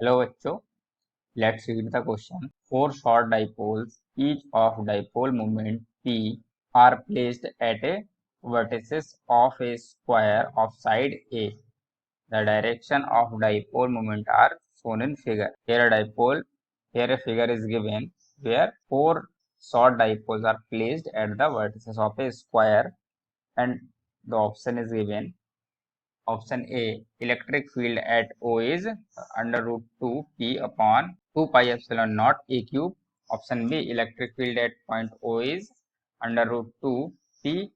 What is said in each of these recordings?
Hello बच्चों, let's read the question. Four short dipoles, each of dipole moment P, are placed at a vertices of a square of side A. The direction of dipole moment are shown in figure. Here a figure is given where four short dipoles are placed at the vertices of a square, and the option is given. Option A, electric field at O is under root 2 P upon 2 pi epsilon naught A cube. Option B, electric field at point O is under root 2 P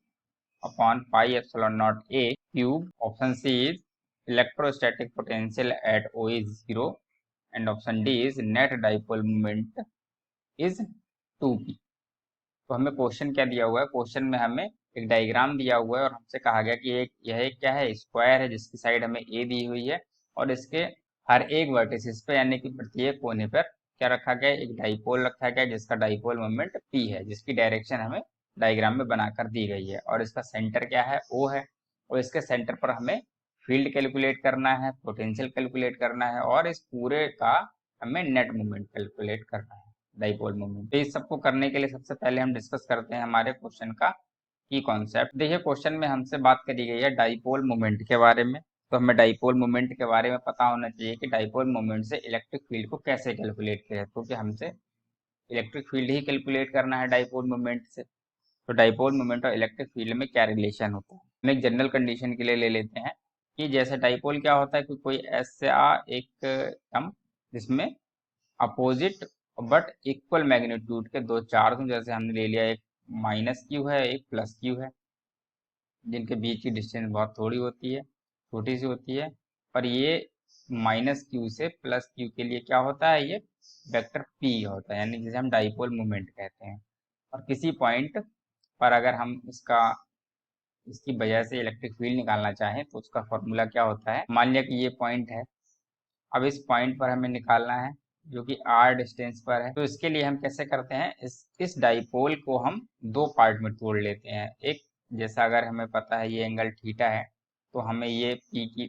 upon pi epsilon naught A cube. Option C is electrostatic potential at O is 0. And option D is net dipole moment is 2P. तो हमें question क्या दिया हुआ है? Question में हमें एक diagram दिया हुआ है और हमसे कहा गया कि यह एक क्या है, स्क्वायर है जिसकी साइड हमें ए दी हुई है और इसके हर एक वर्टिसिस पे यानी कि प्रत्येक कोने पर क्या रखा गया है, एक डाइपोल रखा गया है जिसका डाइपोल मोमेंट पी है, जिसकी डायरेक्शन हमें डायग्राम में बनाकर दी गई है और इसका सेंटर क्या है, ओ है। और इसके सेंटर पर हमें फील्ड कैलकुलेट करना है, पोटेंशियल कैलकुलेट करना है और इस पूरे का हमें नेट मोमेंट कैलकुलेट करना है, डाइपोल मोमेंट। तो इस सबको करने के लिए सबसे पहले हम डिस्कस करते हैं हमारे क्वेश्चन का की कॉन्सेप्ट। देखिए, क्वेश्चन में हमसे बात करी गई है डाइपोल मोमेंट के बारे में, तो हमें डाइपोल मोमेंट के बारे में पता होना चाहिए कि डाइपोल मोमेंट से इलेक्ट्रिक फील्ड को कैसे कैलकुलेट किया, क्योंकि हमसे इलेक्ट्रिक फील्ड ही कैलकुलेट करना है डाइपोल मोमेंट से। तो डाइपोल मोमेंट और इलेक्ट्रिक फील्ड में क्या रिलेशन होता है, हम एक जनरल कंडीशन के लिए ले लेते हैं कि जैसे डाइपोल क्या होता है कि कोई ऐसा एक टर्म जिसमें अपोजिट बट इक्वल मैग्नीट्यूड के दो चार्ज हों, जैसे हमने ले लिया एक माइनस क्यू है, एक प्लस क्यू है, जिनके बीच की डिस्टेंस बहुत थोड़ी होती है, छोटी सी होती है। पर ये माइनस क्यू से प्लस क्यू के लिए क्या होता है, ये वेक्टर पी होता है, यानी जिसे हम डाइपोल मोमेंट कहते हैं। और किसी पॉइंट पर अगर हम इसकी वजह से इलेक्ट्रिक फील्ड निकालना चाहें तो उसका फॉर्मूला क्या होता है, मान लिया कि ये पॉइंट है, अब इस पॉइंट पर हमें निकालना है जो कि आर डिस्टेंस पर है। तो इसके लिए हम कैसे करते हैं, इस डाइपोल को हम दो पार्ट में तोड़ लेते हैं। एक, जैसा अगर हमें पता है ये एंगल थीटा है तो हमें ये पी की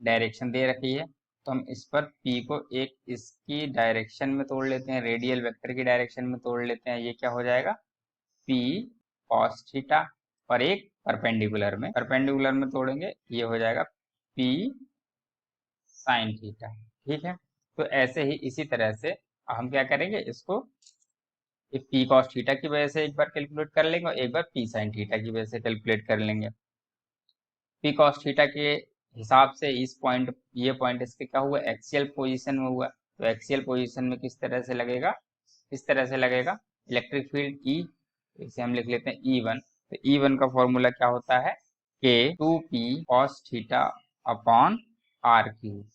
डायरेक्शन दे रखी है, तो हम इस पर पी को एक इसकी डायरेक्शन में तोड़ लेते हैं, रेडियल वेक्टर की डायरेक्शन में तोड़ लेते हैं। ये क्या हो जाएगा, पी कॉस थीटा। और एक परपेंडिकुलर में तोड़ेंगे, ये हो जाएगा पी साइन थीटा। ठीक है, तो ऐसे ही इसी तरह से हम क्या करेंगे, इसको एक पी कॉस थीटा की वजह से एक बार कैलकुलेट कर लेंगे और एक बार पी साइन थीटा की वजह से कैलकुलेट कर लेंगे। पी कॉस थीटा के हिसाब से ये पॉइंट इसके क्या हुआ, एक्सियल पोजीशन में हुआ। तो एक्सियल पोजीशन में किस तरह से लगेगा, इस तरह से लगेगा इलेक्ट्रिक फील्ड ई, इसे हम लिख लेते हैं E1। तो E1 का फॉर्मूला क्या होता है, K 2p cos theta upon R cube.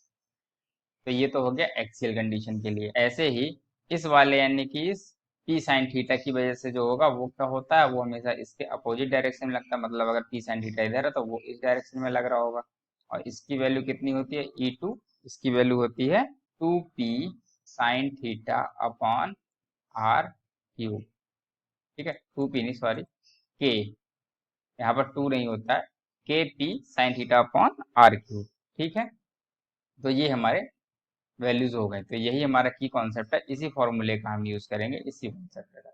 तो ये तो हो गया एक्सियल कंडीशन के लिए। ऐसे ही इस वाले यानी कि इस पी साइन थीटा की वजह से जो होगा वो क्या होता है, वो हमेशा इसके अपोजिट डायरेक्शन में लगता है। मतलब अगर पी साइन थीटा इधर है तो वो इस डायरेक्शन में लग रहा होगा। और इसकी वैल्यू कितनी होती है, E2, इसकी वैल्यू होती है 2p sine theta upon R cube. ठीक है, 2p नहीं, सॉरी, के, यहाँ पर 2 नहीं होता है, K P sine theta upon R cube. ठीक है, तो ये हमारे वैल्यूज हो गए। तो यही हमारा की कॉन्सेप्ट है, इसी फॉर्मूले का हम यूज करेंगे इसी कॉन्सेप्ट का।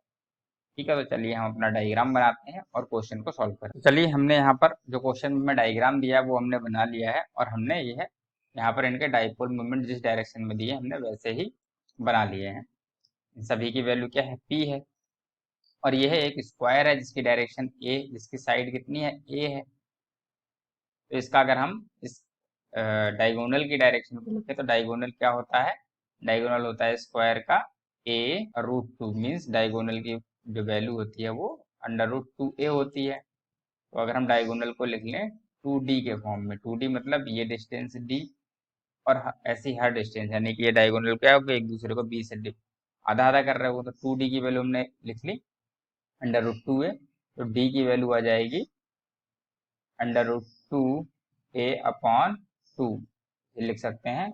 ठीक है, तो चलिए हम अपना डायग्राम बनाते हैं और क्वेश्चन को सॉल्व करें। तो चलिए, हमने यहाँ पर जो क्वेश्चन में डायग्राम दिया है वो हमने बना लिया है और हमने ये है यहाँ पर इनके डाइपोल मोमेंट जिस डायरेक्शन में दिए हमने वैसे ही बना लिए हैं। इन सभी की वैल्यू क्या है, पी है। और यह एक स्क्वायर है जिसकी डायरेक्शन ए, जिसकी साइड कितनी है, ए है। तो इसका अगर हम इस डायगोनल की डायरेक्शन को लिखें तो डायगोनल क्या होता है, डायगोनल होता है स्क्वायर का ए रूट 2, मीन्स डायगोनल की जो वैल्यू होती है वो अंडर रूट 2a होती है। तो अगर हम डायगोनल को लिख लें 2d के फॉर्म में, 2d मतलब ये डिस्टेंस d और ऐसी हर डिस्टेंस, यानी कि ये डायगोनल क्या होगा, एक दूसरे को b से आधा आधा कर रहे हो, तो 2d की वैल्यू हमने लिख ली अंडर रूट 2a। तो d की वैल्यू आ जाएगी अंडर रूट 2a अपॉन 2, ये लिख सकते हैं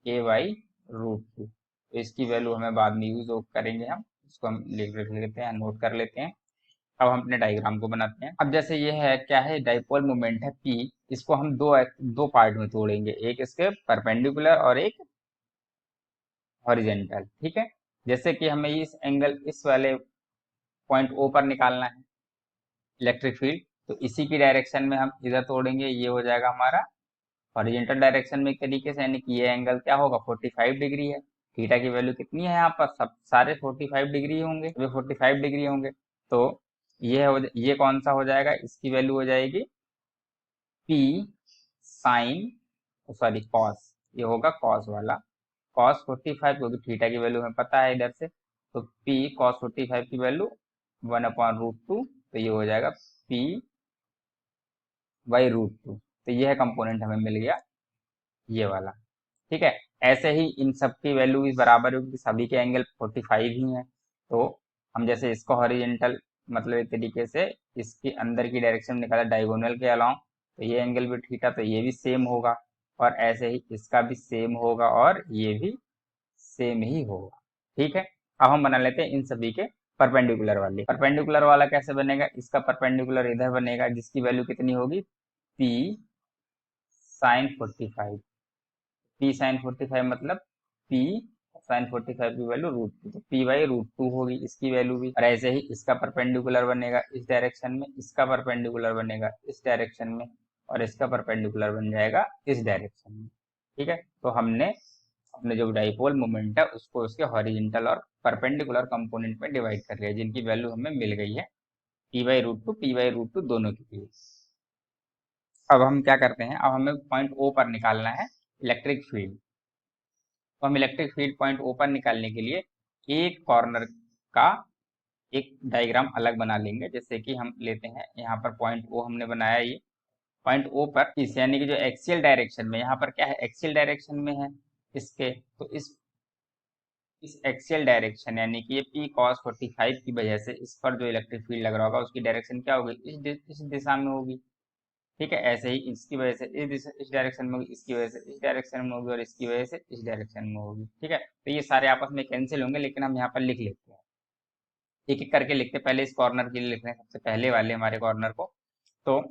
a बाई रूट 2। तो इसकी वैल्यू हमें बाद में यूज करेंगे, हम इसको हम लिख लेते हैं, नोट कर लेते हैं। अब हम अपने डायग्राम को बनाते हैं। अब जैसे ये है क्या है, डाइपोल मोमेंट है P, इसको हम दो पार्ट में तोड़ेंगे, एक इसके परपेंडिकुलर और एक हॉरिजेंटल। ठीक है, जैसे कि हमें इस एंगल इस वाले पॉइंट ओ पर निकालना है इलेक्ट्रिक फील्ड, तो इसी की डायरेक्शन में हम इधर तोड़ेंगे, ये हो जाएगा हमारा हॉरिजेंटल डायरेक्शन में एक तरीके से, यानी कि ये एंगल क्या होगा 45 डिग्री है। थीटा की वैल्यू कितनी है यहाँ पर, सब सारे 45 डिग्री होंगे, ये 45 डिग्री होंगे। तो ये कौन सा हो जाएगा, इसकी वैल्यू हो जाएगी पी साइन सॉरी कॉस, ये होगा कॉस वाला, कॉस 45, क्योंकि थीटा की वैल्यू हमें पता है इधर से, तो पी कॉस 45 की वैल्यू 1/√2, तो ये हो जाएगा P/√2। तो यह कंपोनेंट हमें मिल गया, ये वाला। ठीक है, ऐसे ही इन सब की वैल्यू भी बराबर होगी, सभी के एंगल 45 ही हैं। तो हम जैसे इसको हॉरिजेंटल मतलब एक तरीके से इसके अंदर की डायरेक्शन में निकाला डायगोनल के अलोंग, तो ये एंगल भी थीटा, तो ये भी सेम होगा, और ऐसे ही इसका भी सेम होगा, और ये भी सेम ही होगा। ठीक है, अब हम बना लेते हैं इन सभी के परपेंडिकुलर वाले। परपेंडिकुलर वाला कैसे बनेगा, इसका परपेंडिकुलर इधर बनेगा, जिसकी वैल्यू कितनी होगी पी साइन 45, पी साइन 45 मतलब पी साइन 45 की वैल्यू √2, तो P/√2 होगी इसकी वैल्यू भी। और ऐसे ही इसका परपेंडिकुलर बनेगा इस डायरेक्शन में, इसका परपेंडिकुलर बनेगा इस डायरेक्शन में, और इसका परपेंडिकुलर बन जाएगा इस डायरेक्शन में। ठीक है, तो हमने अपने जो डाइपोल मोमेंट है उसको उसके हॉरिजेंटल और परपेंडिकुलर कंपोनेंट में डिवाइड कर लिया, जिनकी वैल्यू हमें मिल गई है P/√2 दोनों की लिए। अब हम क्या करते हैं, अब हमें पॉइंट ओ पर निकालना है इलेक्ट्रिक फील्ड। तो हम इलेक्ट्रिक फील्ड पॉइंट ओ पर निकालने के लिए एक कॉर्नर का एक डायग्राम अलग बना लेंगे। जैसे कि हम लेते हैं यहाँ पर पॉइंट ओ हमने बनाया, ये पॉइंट ओ पर इस यानी कि जो एक्सियल डायरेक्शन में, यहाँ पर क्या है एक्सियल डायरेक्शन में है इसके, तो इस एक्सियल डायरेक्शन यानी कि ये पी कॉस 45 की वजह से इस पर जो इलेक्ट्रिक फील्ड लग रहा होगा उसकी डायरेक्शन क्या होगी, इस दिशा में होगी। ठीक है, ऐसे ही इसकी वजह से इस डायरेक्शन में होगी, इसकी वजह से इस डायरेक्शन में होगी, और इसकी वजह से इस डायरेक्शन में होगी। ठीक है, तो ये सारे आपस में कैंसिल होंगे, लेकिन हम यहाँ पर लिख लेते हैं, एक एक करके लिखते हैं। पहले इस कॉर्नर के लिए लिख रहे हैं, सबसे पहले वाले हमारे कॉर्नर को। तो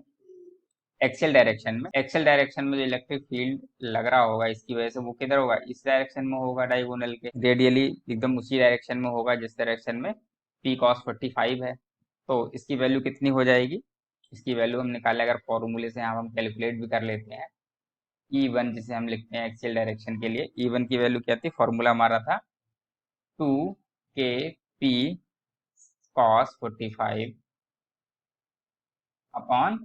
एक्सेल डायरेक्शन में जो इलेक्ट्रिक फील्ड लग रहा होगा इसकी वजह से, वो किधर होगा, इस डायरेक्शन में होगा, डायगोनल के रेडियली एकदम उसी डायरेक्शन में होगा जिस डायरेक्शन में पी कॉस 45 है। तो इसकी वैल्यू कितनी हो जाएगी, इसकी वैल्यू हम निकाले अगर फॉर्मूले से यहाँ हम कैलकुलेट भी कर लेते हैं, E1 जिसे हम लिखते हैं एक्सियल डायरेक्शन के लिए, E1 की वैल्यू क्या थी, फॉर्मूला हमारा था 2 k p cos 45 upon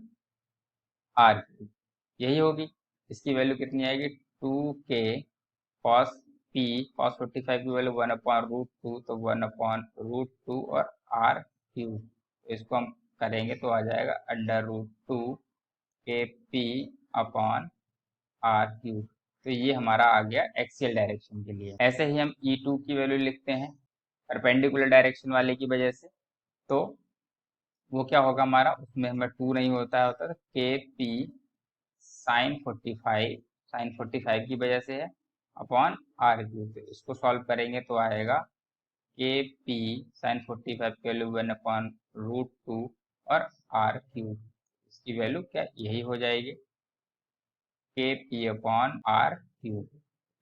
r cube, यही होगी। इसकी वैल्यू कितनी आएगी 2 k cos p cos 45 की वैल्यू 1/√2, तो 1/√2 और r क्यूब, तो इसको हम करेंगे तो आ जाएगा √2 k p upon r cube. तो ये हमारा आ गया एक्सियल डायरेक्शन के लिए। ऐसे ही हम E2 की वैल्यू लिखते हैं परपेंडिकुलर डायरेक्शन वाले की वजह से, तो वो क्या होगा हमारा, उसमें हमें 2 नहीं होता है के पी साइन 45 की वजह से है अपॉन आर क्यूब। तो इसको सॉल्व करेंगे तो आएगा के पी साइन 45 की वैल्यू 1/√2 और आर क्यूब, इसकी वैल्यू क्या यही हो जाएगी के पी अपॉन आर क्यूब।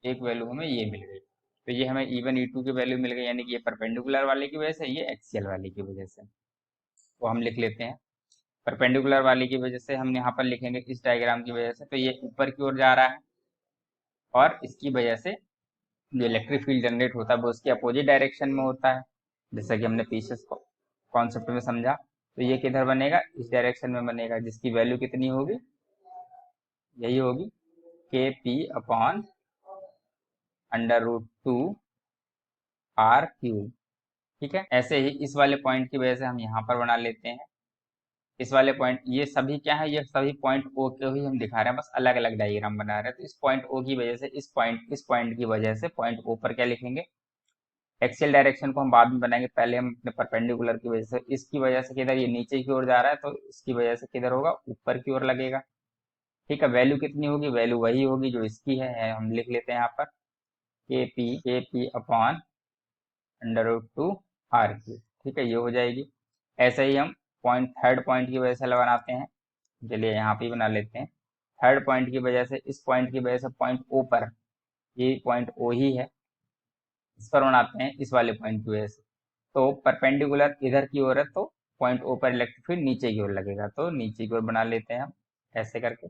एक वैल्यू हमें ये मिल गई, तो ये हमें E1 E2 की वैल्यू मिल गई, यानी कि ये परपेंडिकुलर वाले की वजह से, ये एक्सियल वाले की वजह से। तो हम लिख लेते हैं परपेंडिकुलर वाले की वजह से, हम यहाँ पर लिखेंगे इस डायग्राम की वजह से, तो ये ऊपर की ओर जा रहा है, और इसकी वजह से जो इलेक्ट्रिक फील्ड जनरेट होता है वो उसके अपोजिट डायरेक्शन में होता है, जैसा कि हमने पीछे कॉन्सेप्ट में समझा। तो ये किधर बनेगा, इस डायरेक्शन में बनेगा, जिसकी वैल्यू कितनी होगी, यही होगी K P upon √2 are cube. ठीक है, ऐसे ही इस वाले पॉइंट की वजह से हम यहाँ पर बना लेते हैं इस वाले पॉइंट, ये सभी क्या है, ये सभी पॉइंट ओ के ही हम दिखा रहे हैं, बस अलग अलग डायग्राम बना रहे हैं। तो इस पॉइंट ओ की वजह से इस पॉइंट की वजह से पॉइंट ओ पर क्या लिखेंगे, एक्सियल डायरेक्शन को हम बाद में बनाएंगे, पहले हम अपने परपेंडिकुलर की वजह से, इसकी वजह से किधर ये नीचे की ओर जा रहा है, तो इसकी वजह से किधर होगा, ऊपर की ओर लगेगा। ठीक है, वैल्यू कितनी होगी, वैल्यू वही होगी जो इसकी है, हम लिख लेते हैं यहाँ पर के पी अपॉन √2 आर क्यूब। ठीक है, ये हो जाएगी। ऐसे ही हम थर्ड पॉइंट की वजह से बनाते हैं, चलिए यहाँ पे बना लेते हैं। थर्ड पॉइंट की वजह से, इस पॉइंट की वजह से पॉइंट ओ पर, ये पॉइंट ओ ही है, इस पर बनाते हैं इस वाले पॉइंट की वजह से। तो परपेंडिकुलर इधर की ओर है तो पॉइंट ओ पर इलेक्ट्रिक फील्ड नीचे की ओर लगेगा, तो नीचे की ओर बना लेते हैं हम ऐसे करके।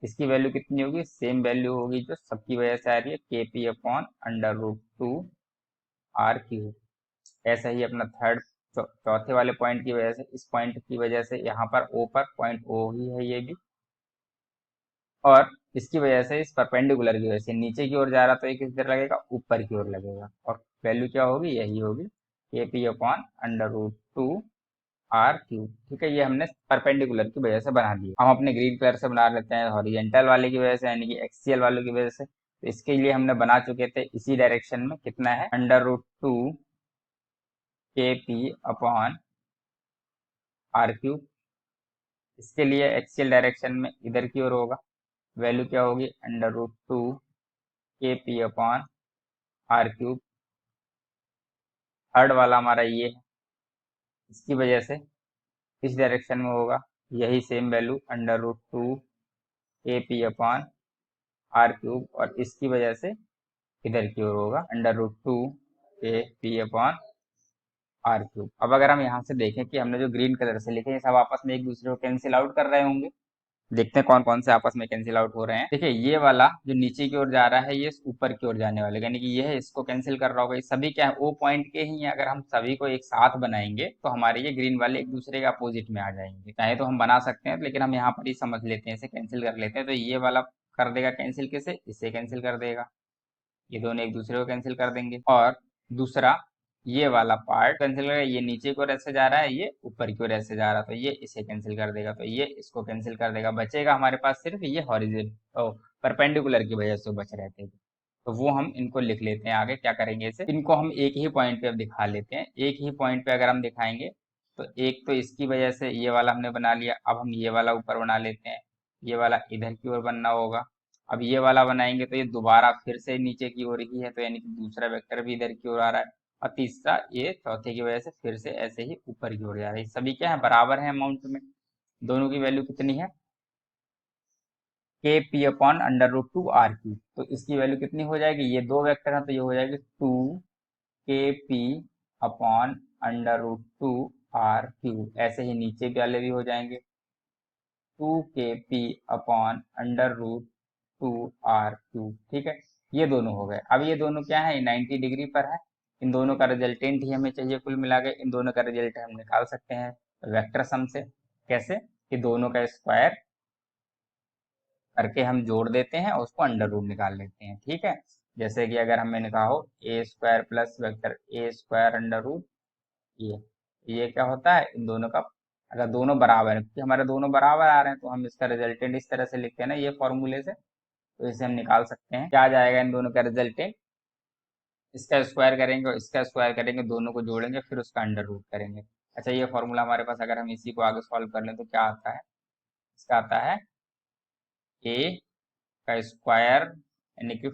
इसकी वैल्यू कितनी होगी, सेम वैल्यू होगी जो सबकी वजह से आ रही है, K P upon under root two R cube. ऐसा ही अपना थर्ड चौथे वाले पॉइंट की वजह से, इस पॉइंट की वजह से यहाँ पर ओ पर, पॉइंट ओ ही है ये भी, और इसकी वजह से इस परपेंडिकुलर की वजह से नीचे की ओर जा रहा तो ये किस तरह लगेगा, ऊपर की ओर लगेगा, और वैल्यू क्या होगी, यही होगी K P upon under root two R cube. ठीक है, ये हमने परपेंडिकुलर की वजह से बना दिया। हम अपने ग्रीन कलर से बना लेते हैं हॉरिजेंटल वाले की वजह से, यानी कि एक्सियल वालों की वजह से। तो इसके लिए हमने बना चुके थे इसी डायरेक्शन में, कितना है, under root two K P upon are Q. इसके लिए एक्सियल डायरेक्शन में इधर की ओर होगा, वैल्यू क्या होगी, under root two K P upon R cube. Third वाला हमारा ये है, इसकी वजह से इस डायरेक्शन में होगा यही same value, under root two A P upon R cube, और इसकी वजह से इधर की ओर होगा under root two A P upon R cube. अब अगर हम यहाँ से देखें कि हमने जो ग्रीन कलर से लिखे हैं सब आपस में एक दूसरे को कैंसिल आउट कर रहे होंगे। देखते हैं कौन कौन से आपस में कैंसिल आउट हो रहे हैं। देखिए ये वाला जो नीचे की ओर जा रहा है ये ऊपर की ओर जाने वाले, यानी कि यह इसको कैंसिल कर रहा होगा। ये सभी क्या है, ओ पॉइंट के ही हैं। अगर हम सभी को एक साथ बनाएंगे तो हमारे ये ग्रीन वाले एक दूसरे के अपोजिट में आ जाएंगे। चाहे तो हम बना सकते हैं, लेकिन हम यहाँ पर ही समझ लेते हैं, इसे कैंसिल कर लेते हैं। तो ये वाला कर देगा कैंसिल, किसे, इसे कैंसिल कर देगा, ये दोनों एक दूसरे को कैंसिल कर देंगे। और दूसरा ये वाला पार्ट कैंसिल करेगा, ये नीचे की ओर ऐसे जा रहा है, ये ऊपर की ओर ऐसे जा रहा है, तो ये इसे कैंसिल कर देगा, तो ये इसको कैंसिल कर देगा। बचेगा हमारे पास सिर्फ ये हॉरिजॉन्टल परपेंडिकुलर की वजह से बच रहे थे, तो वो हम इनको लिख लेते हैं। आगे क्या करेंगे, इसे इनको हम एक ही पॉइंट पे अब दिखा लेते हैं। एक ही पॉइंट पे अगर हम दिखाएंगे तो एक तो इसकी वजह से ये वाला हमने बना लिया, अब हम ये वाला ऊपर बना लेते हैं, ये वाला इधर की ओर बनना होगा। अब ये वाला बनाएंगे तो ये दोबारा फिर से नीचे की ओर ही है, तो यानी कि दूसरा वेक्टर भी इधर की ओर आ रहा है। और तीसरा ये चौथे की वजह से फिर से ऐसे ही ऊपर की ओर जा रही है। सभी क्या है, बराबर है अमाउंट में। दोनों की वैल्यू कितनी है, K P upon under root two R cube. तो इसकी वैल्यू कितनी हो जाएगी, ये दो वेक्टर है तो ये हो जाएगी two K P upon under root two R cube. ऐसे ही नीचे वाले भी हो जाएंगे, two K P upon under root two R cube. ठीक है, ये दोनों हो गए। अब ये दोनों क्या है, 90 डिग्री पर है। इन दोनों का रिजल्टेंट ही हमें चाहिए कुल मिला के। इन दोनों का रिजल्ट हम निकाल सकते हैं वेक्टर सम से। कैसे, कि दोनों का स्क्वायर करके हम जोड़ देते हैं और उसको अंडर रूट निकाल लेते हैं। ठीक है, जैसे कि अगर हमें लिखा हो A square plus vector A square under root, ये क्या होता है, इन दोनों का अगर दोनों बराबर है, क्योंकि हमारे दोनों बराबर आ रहे हैं तो हम इसका रिजल्टेंट इस तरह से लिखते हैं ना, ये फॉर्मूले से। तो इसे हम निकाल सकते हैं, क्या आ जाएगा इन दोनों का रिजल्टेंट, इसका स्क्वायर करेंगे और इसका स्क्वायर करेंगे, दोनों को जोड़ेंगे फिर उसका अंडर रूट करेंगे। अच्छा, ये फॉर्मूला हमारे पास, अगर हम इसी को आगे सॉल्व कर लें तो क्या आता है, इसका आता है ए का स्क्वायर, यानी कि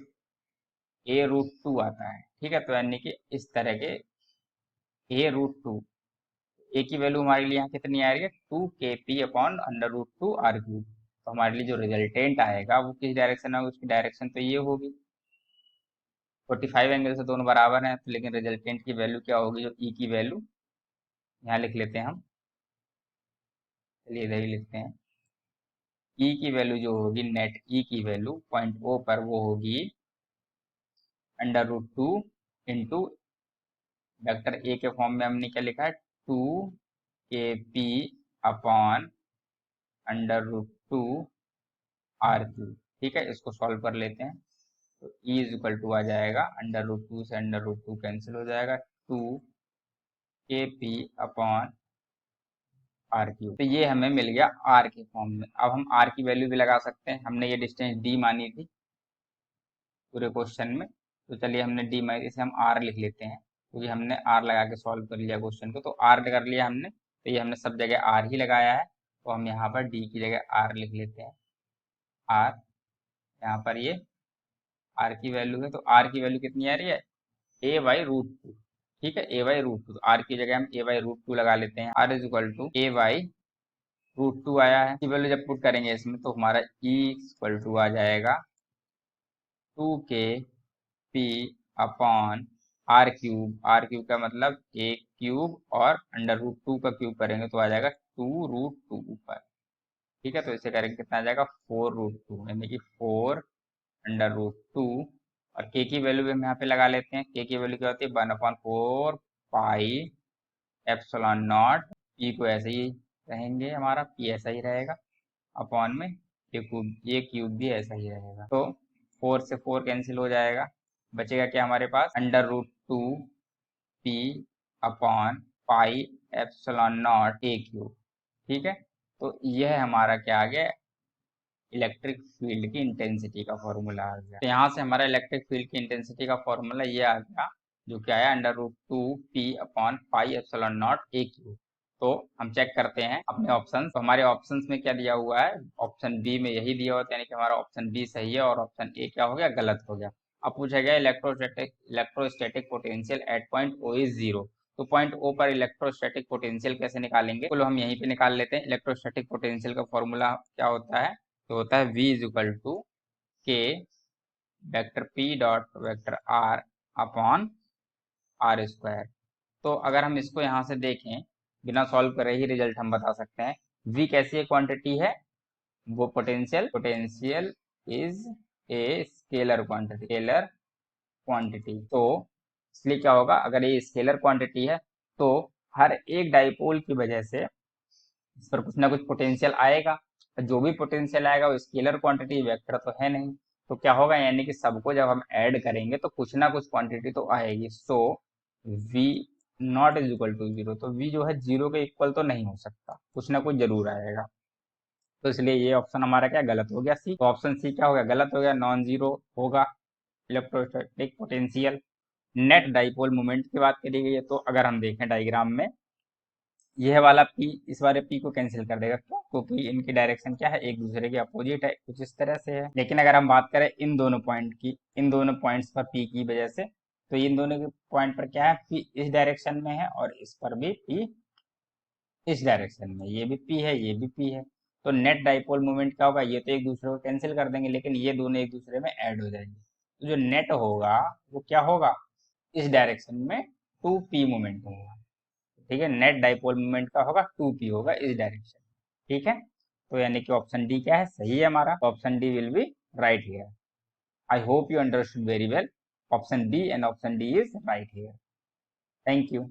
ए रूट टू आता है। ठीक है, तो यानी कि इस तरह के ए रूट टू, ए की वैल्यू हमारे लिए यहाँ कितनी आ रही है, two K P upon under root two R cube. तो हमारे लिए जो रिजल्टेंट आएगा वो किस डायरेक्शन में होगा, उसकी डायरेक्शन तो ये होगी। 45 एंगल से दोनों बराबर हैं, तो लेकिन रिजल्टेंट की वैल्यू क्या होगी, जो ई की वैल्यू यहाँ लिख लेते हैं हम, चलिए इधर ही लिखते हैं। ई की वैल्यू जो होगी, नेट ई की वैल्यू पॉइंट ओ पर, वो होगी under root two into vector A के फॉर्म में हमने क्या लिखा है, two K P upon under root two R cube. ठीक है, इसको सॉल्व कर लेते हैं। तो ई इज इक्वल टू आ जाएगा, अंडर रूट टू से अंडर रूट टू कैंसिल हो जाएगा, to K P upon are cube. तो ये हमें मिल गया आर के फॉर्म में। अब हम आर की वैल्यू भी लगा सकते हैं, हमने ये डिस्टेंस डी मानी थी पूरे क्वेश्चन में, तो चलिए हमने डी मानी, इसे हम आर लिख लेते हैं, क्योंकि हमने आर लगा के सॉल्व कर लिया क्वेश्चन को। तो आर कर लिया हमने, तो ये हमने सब जगह आर ही लगाया है, तो हम यहाँ पर डी की जगह आर लिख लेते हैं। आर, यहाँ पर ये आर की वैल्यू है, तो आर की वैल्यू कितनी आ रही है, ए बाई रूट टू। ठीक है, ए बाई रूट टू, तो आर की जगह हम ए बाई रूट टू लगा लेते हैं। R is equal to A by root two आया है, वैल्यू जब पुट करेंगे इसमें तो हमारा ई इक्वल टू आ जाएगा to K P upon R cube का मतलब एक क्यूब और √2 का क्यूब करेंगे तो आ जाएगा 2√2 ऊपर। ठीक है, तो इसे करेंगे कितना आ जाएगा 4√2, यानी कि 4√2। और के की वैल्यू भी हम यहाँ पे लगा लेते हैं। के की वैल्यू क्या होती है 1/4 पाई एप्सिलॉन नॉट। पी को ऐसे ही रहेंगे, हमारा पी ऐसा ही रहेगा अपॉन में ये क्यूब भी ऐसा ही रहेगा। तो 4 से 4 कैंसिल हो जाएगा, बचेगा क्या हमारे पास √2 P upon pi epsilon not a cube. ठीक है, तो यह हमारा क्या आ गया इलेक्ट्रिक फील्ड की इंटेंसिटी का फॉर्मूला आ गया। तो यहाँ से हमारा इलेक्ट्रिक फील्ड की इंटेंसिटी का फॉर्मूला ये आ गया, जो क्या है √2 P upon pi epsilon not a cube. तो हम चेक करते हैं अपने ऑप्शन। तो हमारे ऑप्शंस में क्या दिया हुआ है, ऑप्शन बी में यही दिया हुआ है, यानी कि हमारा ऑप्शन बी सही है और ऑप्शन ए क्या हो गया गलत हो गया। अब पूछा गया electrostatic potential at point O is 0। तो पॉइंट ओ पर इलेक्ट्रोस्टैटिक पोटेंशियल कैसे निकालेंगे, चलो हम यहीं पे निकाल लेते हैं। इलेक्ट्रोस्टैटिक पोटेंशियल का फॉर्मूला क्या होता है, तो होता है v is equal to K vector p dot vector r upon R square. तो अगर हम इसको यहाँ से देखें बिना सॉल्व करे ही रिजल्ट हम बता सकते हैं। v कैसी है क्वांटिटी है, वो potential is a scalar quantity. तो इसलिए क्या होगा, अगर ये स्केलर क्वांटिटी है तो हर एक डाइपोल की वजह से इस पर कुछ ना कुछ पोटेंशियल आएगा। जो भी पोटेंशियल आएगा वो स्केलर क्वांटिटी वेक्टर तो है नहीं, तो क्या होगा, यानी कि सबको जब हम ऐड करेंगे तो कुछ ना कुछ क्वांटिटी तो आएगी। So v not is equal to 0, तो v जो है 0 के इक्वल तो नहीं हो सकता, कुछ ना कुछ जरूर आएगा। तो इसलिए ये ऑप्शन हमारा क्या गलत हो गया, सी। तो ऑप्शन सी क्या हो गया, गलत हो गया, नॉन जीरो होगा electrostatic potential. Net dipole moment की बात करी गई है, तो अगर हम देखें डायग्राम में यह वाला पी इस वाले पी को कैंसिल कर देगा, क्यों, क्योंकि इनकी डायरेक्शन क्या है एक दूसरे के अपोजिट है, कुछ इस तरह से है। लेकिन अगर हम बात करें इन दोनों पॉइंट की, इन दोनों पॉइंट्स पर पी की वजह से, तो इन दोनों के पॉइंट पर क्या है, पी इस डायरेक्शन में है और इस पर भी पी इस डायरेक्शन में, ये भी पी है ये भी पी है। तो नेट डाइपोल मोमेंट क्या होगा, ये तो एक दूसरे को कैंसिल कर देंगे लेकिन ये दोनों एक दूसरे में ऐड हो जाएंगे। तो जो नेट होगा वो क्या होगा, इस डायरेक्शन में 2p मोमेंट होगा। ठीक है, नेट डाइपोल मोमेंट का होगा 2p होगा इस डायरेक्शन। ठीक है, तो यानी कि ऑप्शन डी क्या है, सही है हमारा, option D will be right here. I hope you understood very well. Option B and option D is right here. Thank you.